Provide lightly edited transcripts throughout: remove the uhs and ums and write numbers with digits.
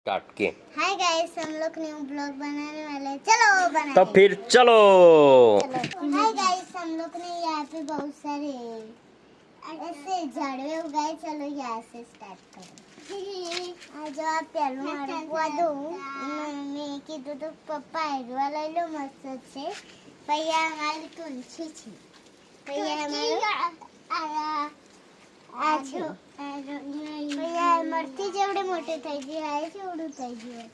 Start किए। Hi guys, हम लोग न्यू ब्लॉग बनाने वाले हैं। चलो बनाते तो फिर चलो। हाय गाइस, हम लोग ने यहाँ पे बहुत सारे ऐसे झाड़वे उगाए। चलो यहाँ से स्टार्ट करो। आज आप पहलू मारवा दो मैं कीधું તો પપ્પા હેરવા લઈ લો મસ્ત છે. પૈયા અમારી તુલસી છે. પૈયા અમારો આ છે. પૈયા મરતી જેવડે મોટે થઈ ગયું. આ જેવડું થઈ ગયું.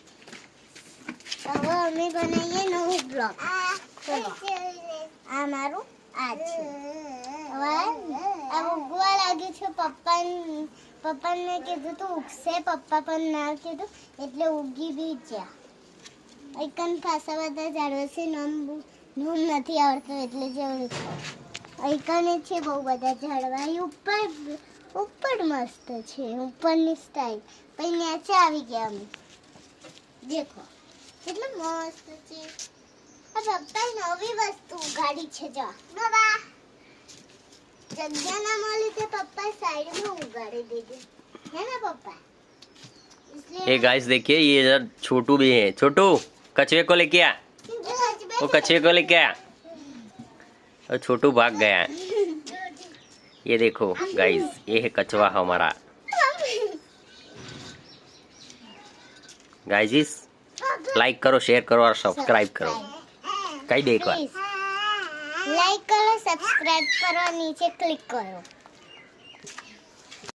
હવે અમે બનાવીએ નવું બ્લોગ. આ મારું આ છે. હવે આ ઉગવા લાગ્યું છે. પપ્પાને કીધું તું ઉગશે. પપ્પા પણ ના કીધું એટલે ઉગી બી ગયા. એકન ખાસા બધા ઝાડવા છે. નામ નથી આવડતું એટલે જેવડું છે. એકને છે બહુ બધા ઝાડવા. ઉપર મસ્ત છે. ઉપરની સ્ટાઈલ પછી નીચે આવી ગયા અમે. દેખો કેટલું મસ્ત છે. આ પપ્પા નવી વસ્તુ ઉગાડી છે. જો બાબા जगह ना माली थे पप्पा साइड में उगाड़ी दीजिए है ना पप्पा. ये गाइस देखिए, ये इधर छोटू भी है। छोटू कछुए को लेके आ। वो कछुए को लेके आ और छोटू भाग गया। ये देखो गाइस, ये है कछुआ हमारा। गाइस लाइक करो, शेयर करो और सब्सक्राइब करो। कहीं देखो, लाइक करो, सब्सक्राइब करो, नीचे क्लिक करो.